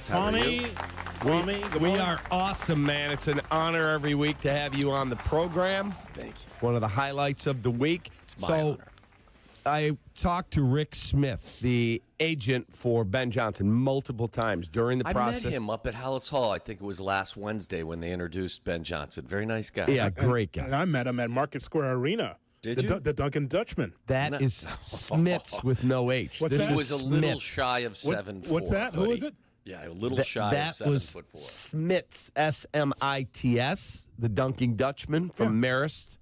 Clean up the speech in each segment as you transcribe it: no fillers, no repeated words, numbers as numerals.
Tommy, We are awesome, man. It's an honor every week to have you on the program. Thank you. One of the highlights of the week. It's my honor. I talked to Rick Smith, the agent for Ben Johnson, multiple times during the process. I met him up at Hallis Hall. I think it was last Wednesday when they introduced Ben Johnson. Very nice guy. Yeah, great guy. And I met him at Market Square Arena. Did you? The Dunkin' Dutchman. That is Smiths with no H. What's This that? He is was a little Smith. shy of 7'4". What's that? Who is it? Yeah, a little shy of That was 7'4". Smiths, S-M-I-T-S, the Dunking Dutchman from Marist.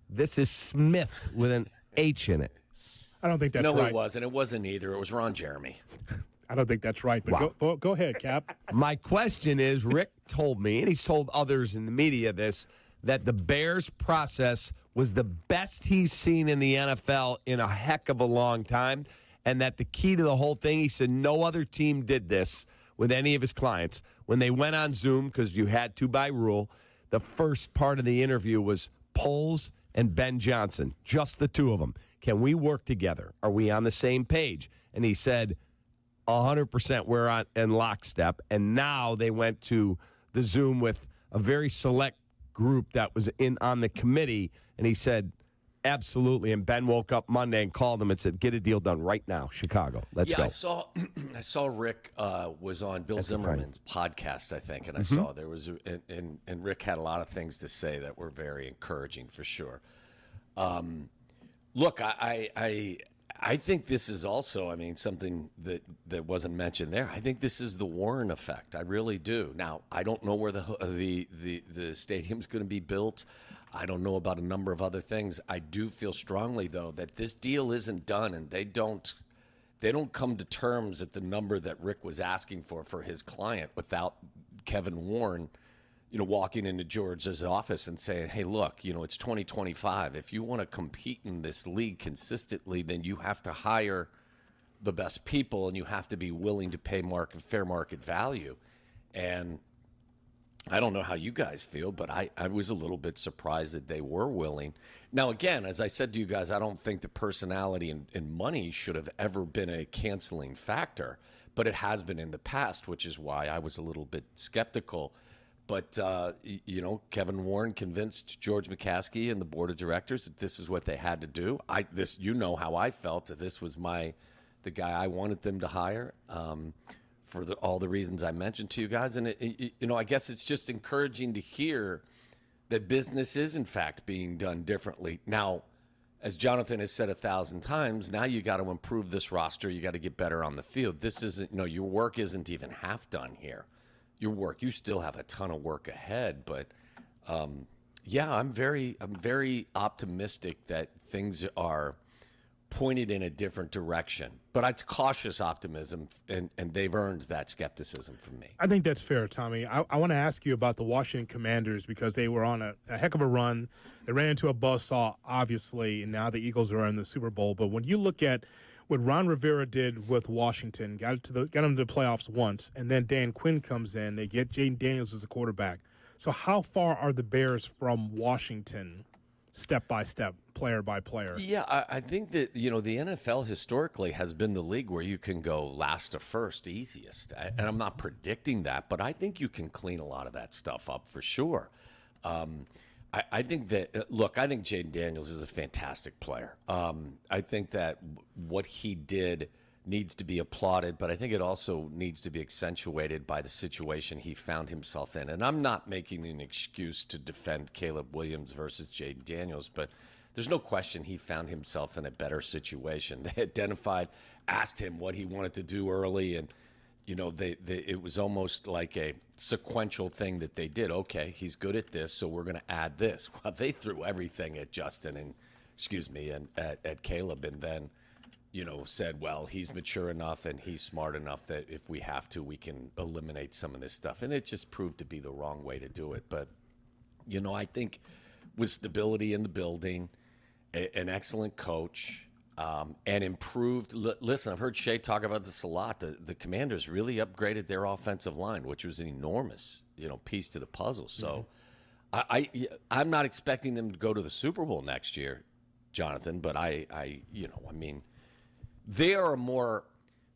This is Smith with an H in it. I don't think that's No, right. it wasn't. It wasn't either. It was Ron Jeremy. I don't think that's right. But Wow. go ahead, Cap. My question is, Rick told me, and he's told others in the media this, that the Bears process was the best he's seen in the NFL in a heck of a long time, and that the key to the whole thing, he said no other team did this with any of his clients. When they went on Zoom, because you had to by rule, the first part of the interview was Poles and Ben Johnson, just the two of them. Can we work together? Are we on the same page? And he said, 100% we're on in lockstep. And now they went to the Zoom with a very select group that was in on the committee, and he said, absolutely. And Ben woke up Monday and called him and said, get a deal done right now, Chicago. Let's go. I saw Rick was on Bill Zimmerman's podcast, I think, and I saw there was and Rick had a lot of things to say that were very encouraging for sure. Look, I think this is also, something that wasn't mentioned there. I think this is the Warren effect. I really do. Now, I don't know where the stadium's going to be built. I don't know about a number of other things. I do feel strongly, though, that this deal isn't done, and they don't come to terms at the number that Rick was asking for his client without Kevin Warren, walking into George's office and saying, hey, look, it's 2025. If you want to compete in this league consistently, then you have to hire the best people and you have to be willing to pay fair market value. And I don't know how you guys feel, but I was a little bit surprised that they were willing. Now, again, as I said to you guys, I don't think the personality and money should have ever been a canceling factor, but it has been in the past, which is why I was a little bit skeptical. But, Kevin Warren convinced George McCaskey and the board of directors that this is what they had to do. How I felt, that this was the guy I wanted them to hire. For all the reasons I mentioned to you guys. And, I guess it's just encouraging to hear that business is, in fact, being done differently. Now, as Jonathan has said 1,000 times, now you got to improve this roster. You got to get better on the field. This isn't, your work isn't even half done here. You still have a ton of work ahead. But, I'm very optimistic that things are pointed in a different direction. But it's cautious optimism, and they've earned that skepticism from me. I think that's fair, Tommy. I want to ask you about the Washington Commanders because they were on a heck of a run. They ran into a buzzsaw, obviously, and now the Eagles are in the Super Bowl. But when you look at what Ron Rivera did with Washington, got them to the playoffs once, and then Dan Quinn comes in, they get Jayden Daniels as a quarterback. So how far are the Bears from Washington, step by step, player by player? Yeah, I think that, the NFL historically has been the league where you can go last to first easiest. And I'm not predicting that, but I think you can clean a lot of that stuff up for sure. I think that, I think Jayden Daniels is a fantastic player. I think that what he did needs to be applauded, but I think it also needs to be accentuated by the situation he found himself in. And I'm not making an excuse to defend Caleb Williams versus Jayden Daniels, but there's no question he found himself in a better situation. They identified, asked him what he wanted to do early, and it was almost like a sequential thing that they did. Okay, he's good at this, so we're going to add this. Well, they threw everything at Justin and at Caleb, and then said, well, he's mature enough and he's smart enough that if we have to, we can eliminate some of this stuff. And it just proved to be the wrong way to do it. But I think with stability in the building, an excellent coach, and improved. Listen, I've heard Shea talk about this a lot. The Commanders really upgraded their offensive line, which was an enormous, piece to the puzzle. So I'm not expecting them to go to the Super Bowl next year, Jonathan, but they are a more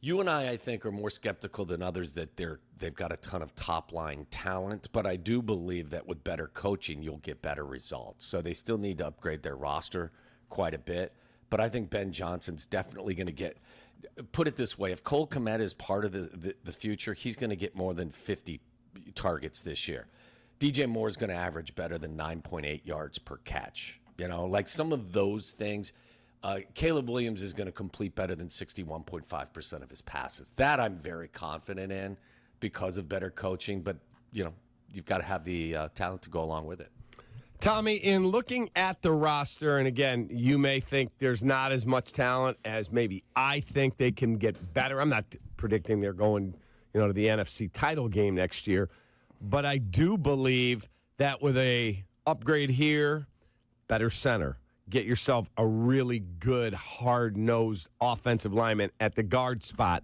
You and I think, are more skeptical than others that they've got a ton of top-line talent, but I do believe that with better coaching, you'll get better results. So they still need to upgrade their roster quite a bit, but I think Ben Johnson's definitely going to get – put it this way, if Cole Kmet is part of the future, he's going to get more than 50 targets this year. DJ Moore is going to average better than 9.8 yards per catch. You know, like some of those things – Caleb Williams is going to complete better than 61.5% of his passes. That I'm very confident in because of better coaching. But, you know, you've got to have the talent to go along with it. Tommy, in looking at the roster, and again, you may think there's not as much talent as maybe I think they can get better. I'm not predicting they're going, to the NFC title game next year. But I do believe that with a upgrade here, better center, get yourself a really good, hard-nosed offensive lineman at the guard spot.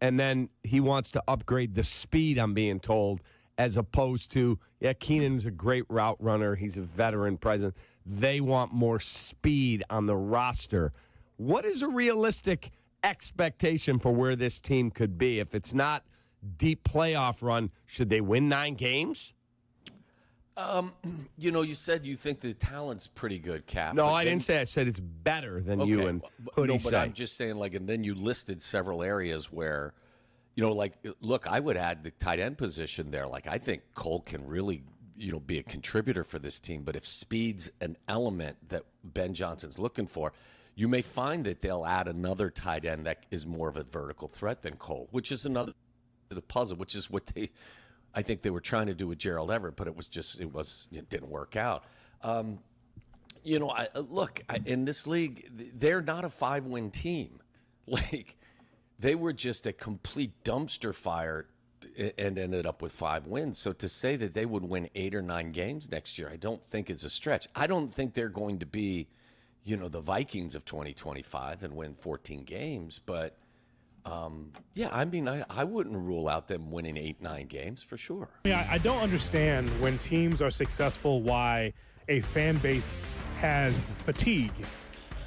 And then he wants to upgrade the speed, I'm being told, as opposed to, Keenan's a great route runner. He's a veteran present. They want more speed on the roster. What is a realistic expectation for where this team could be? If it's not deep playoff run, should they win 9 games? You said you think the talent's pretty good, Cap. No, I didn't say. I said it's better than you and Hoodie but say. I'm just saying, and then you listed several areas where, look, I would add the tight end position there. I think Cole can really, be a contributor for this team. But if speed's an element that Ben Johnson's looking for, you may find that they'll add another tight end that is more of a vertical threat than Cole, which is another the puzzle, which is what I think they were trying to do with Gerald Everett, but it didn't work out. In this league, they're not a 5-win team. They were just a complete dumpster fire and ended up with 5 wins. So to say that they would win 8 or 9 games next year, I don't think is a stretch. I don't think they're going to be, the Vikings of 2025 and win 14 games, but I wouldn't rule out them winning 8-9 games for sure. I don't understand when teams are successful why a fan base has fatigue,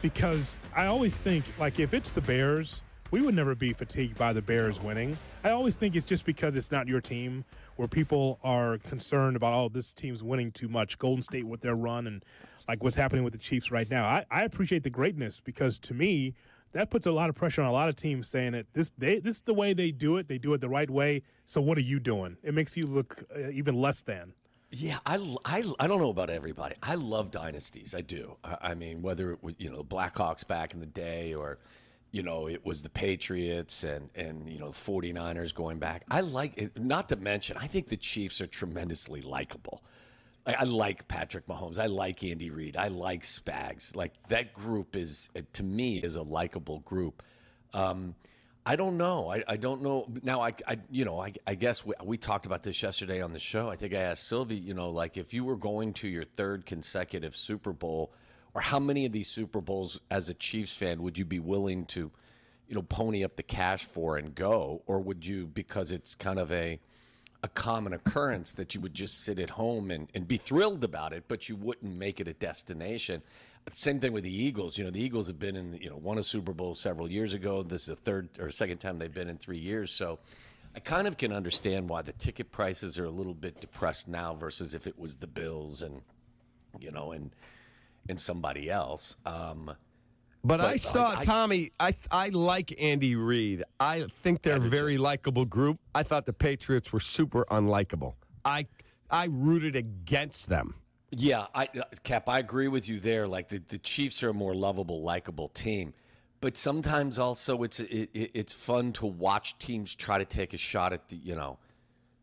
because I always think, if it's the Bears, we would never be fatigued by the Bears winning. I always think it's just because it's not your team where people are concerned about, this team's winning too much. Golden State with their run and what's happening with the Chiefs right now. I appreciate the greatness, because to me, that puts a lot of pressure on a lot of teams saying that this is the way they do it. They do it the right way. So what are you doing? It makes you look even less than. Yeah, I don't know about everybody. I love dynasties. I do. I mean, whether it was, the Blackhawks back in the day or, it was the Patriots and 49ers going back. I like it. Not to mention, I think the Chiefs are tremendously likable. I like Patrick Mahomes. I like Andy Reid. I like Spags. That group is, to me, is a likable group. I don't know. I don't know. Now, I guess we talked about this yesterday on the show. I think I asked Sylvie, if you were going to your 3rd consecutive Super Bowl, or how many of these Super Bowls as a Chiefs fan would you be willing to, pony up the cash for and go? Or would you, because it's kind of a common occurrence, that you would just sit at home and be thrilled about it, but you wouldn't make it a destination? Same thing with the Eagles. The Eagles have been in, won a Super Bowl several years ago. This is the 3rd or 2nd time they've been in 3 years. So I kind of can understand why the ticket prices are a little bit depressed now versus if it was the Bills and somebody else. But I saw, Tommy, I like Andy Reid. I think they're a very likable group. I thought the Patriots were super unlikable. I rooted against them. Yeah, Cap, I agree with you there. The Chiefs are a more lovable, likable team. But sometimes also it's fun to watch teams try to take a shot at the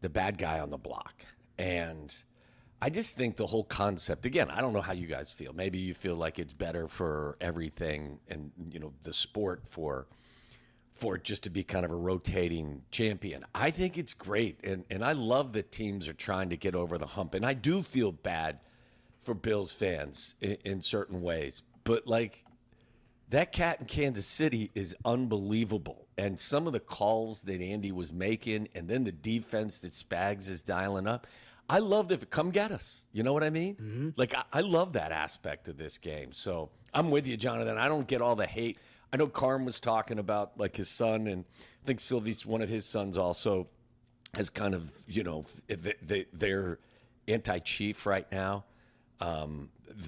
bad guy on the block. And I just think the whole concept, again, I don't know how you guys feel. Maybe you feel like it's better for everything and, the sport for it just to be kind of a rotating champion. I think it's great. And I love that teams are trying to get over the hump. And I do feel bad for Bills fans in certain ways. But, that cat in Kansas City is unbelievable. And some of the calls that Andy was making and then the defense that Spags is dialing up, I love that. Come get us. You know what I mean? Mm-hmm. I love that aspect of this game. So I'm with you, Jonathan. I don't get all the hate. I know Carm was talking about like his son, and I think Sylvie's one of his sons also has kind of, they're anti-chief right now.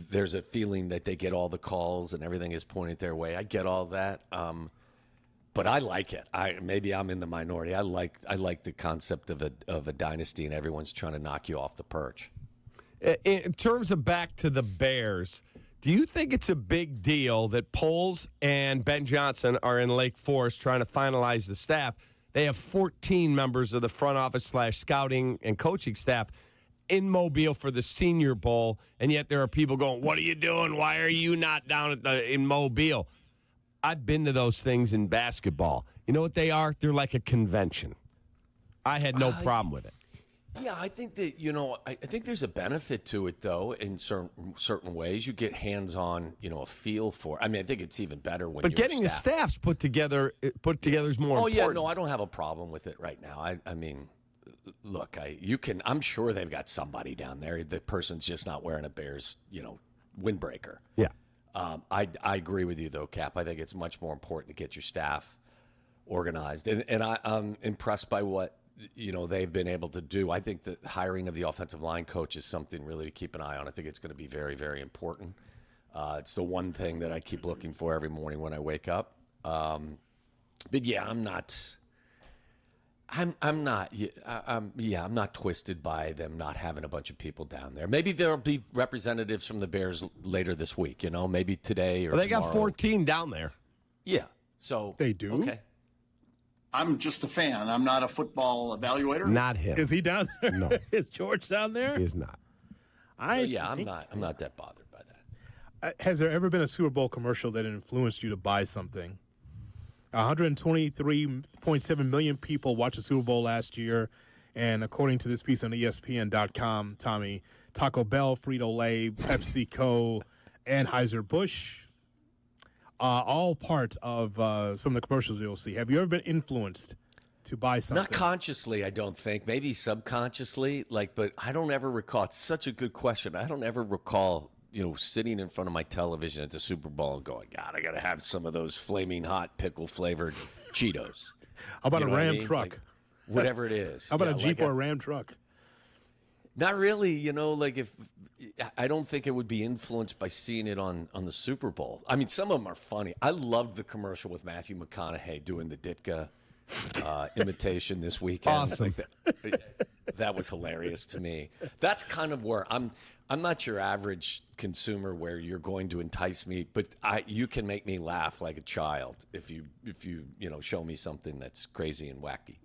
There's a feeling that they get all the calls and everything is pointed their way. I get all that. But I like it. Maybe I'm in the minority. I like the concept of a dynasty and everyone's trying to knock you off the perch. In terms of back to the Bears, do you think it's a big deal that Poles and Ben Johnson are in Lake Forest trying to finalize the staff? They have 14 members of the front office / scouting and coaching staff in Mobile for the Senior Bowl, and yet there are people going, what are you doing? Why are you not down in Mobile? I've been to those things in basketball. You know what they are? They're like a convention. I had no problem with it. Yeah, I think that, I think there's a benefit to it, though, in certain ways. You get hands-on, a feel for it. I mean, I think it's even better when But getting the staffs put together is more important. Oh, yeah, no, I don't have a problem with it right now. I mean, look, I'm sure they've got somebody down there. The person's just not wearing a Bears, windbreaker. Yeah. I agree with you, though, Cap. I think it's much more important to get your staff organized. And I'm impressed by what, they've been able to do. I think the hiring of the offensive line coach is something really to keep an eye on. I think it's going to be very, very important. It's the one thing that I keep looking for every morning when I wake up. But yeah, I'm not twisted by them not having a bunch of people down there. Maybe there'll be representatives from the Bears later this week, maybe today or tomorrow. They got 14 down there. Yeah. So they do? Okay. I'm just a fan. I'm not a football evaluator. Not him. Is he down there? No. Is George down there? He is not. I'm not that bothered by that. Has there ever been a Super Bowl commercial that influenced you to buy something? 123.7 million people watched the Super Bowl last year, and according to this piece on ESPN.com, Tommy, Taco Bell, Frito-Lay, PepsiCo, Anheuser-Busch, all part of some of the commercials you'll see. Have you ever been influenced to buy something? Not consciously, I don't think. Maybe subconsciously, but I don't ever recall. It's such a good question. I don't ever recall sitting in front of my television at the Super Bowl and going, God, I got to have some of those flaming hot pickle-flavored Cheetos. How about a Ram truck? Like, whatever it is. How about a Jeep or a Ram truck? Not really, if I don't think it would be influenced by seeing it on the Super Bowl. I mean, some of them are funny. I love the commercial with Matthew McConaughey doing the Ditka imitation this weekend. Awesome. That was hilarious to me. That's kind of where I'm not your average consumer where you're going to entice me, but you can make me laugh like a child if you show me something that's crazy and wacky.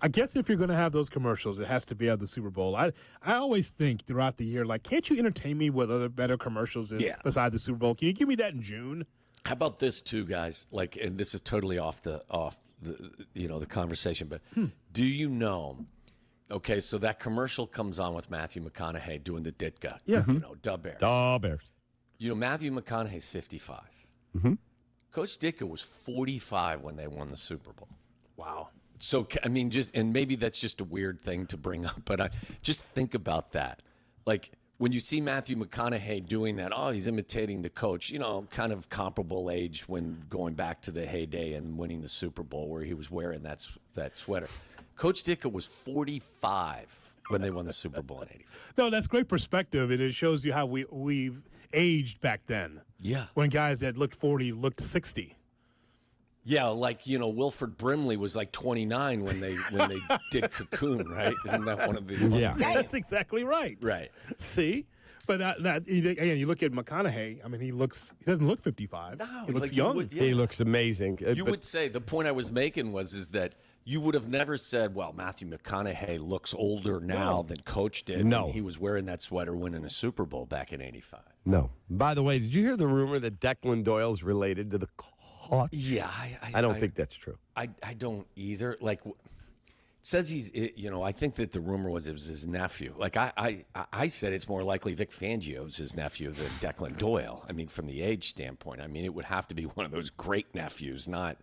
I guess if you're going to have those commercials, it has to be at the Super Bowl. I always think throughout the year, can't you entertain me with other better commercials beside the Super Bowl? Can you give me that in June? How about this too, guys? And this is totally off the conversation, but do you know? Okay, so that commercial comes on with Matthew McConaughey doing the Ditka. Yeah. Da Bears. Da Bears. Matthew McConaughey's 55. Mm-hmm. Coach Ditka was 45 when they won the Super Bowl. Wow. So, I mean, and maybe that's just a weird thing to bring up, but just think about that. When you see Matthew McConaughey doing that, he's imitating the coach, kind of comparable age when going back to the heyday and winning the Super Bowl where he was wearing that sweater. Coach Ditka was 45 when they won the Super Bowl in 85. No, that's great perspective, and it shows you how we've aged back then. Yeah. When guys that looked 40 looked 60. Yeah, Wilford Brimley was 29 when they did Cocoon, right? Isn't that one of the? Yeah, that's exactly right. Right. See, but again, you look at McConaughey. I mean, he doesn't look 55. No, he looks young. He looks amazing. You would say the point I was making is that you would have never said, well, Matthew McConaughey looks older now than Coach did when he was wearing that sweater winning a Super Bowl back in 85. No. By the way, did you hear the rumor that Declan Doyle's related to the Hawks? Yeah. I don't think that's true. I don't either. It says he's, I think that the rumor was it was his nephew. I said it's more likely Vic Fangio's his nephew than Declan Doyle. I mean, from the age standpoint, it would have to be one of those great nephews, not...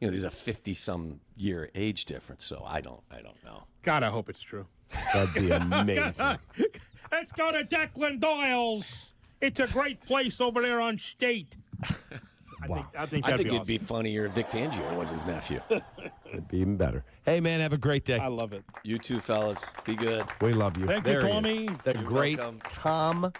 there's a 50-some year age difference, so I don't know. God, I hope it's true. That'd be amazing. Let's go to Declan Doyle's. It's a great place over there on State. I think I that'd think be it'd be awesome. funnier if Vic Fangio was his nephew. It'd be even better. Hey, man, have a great day. I love it. You too, fellas. Be good. We love you. Thank you, There he is. Tommy. The You're great welcome. Tom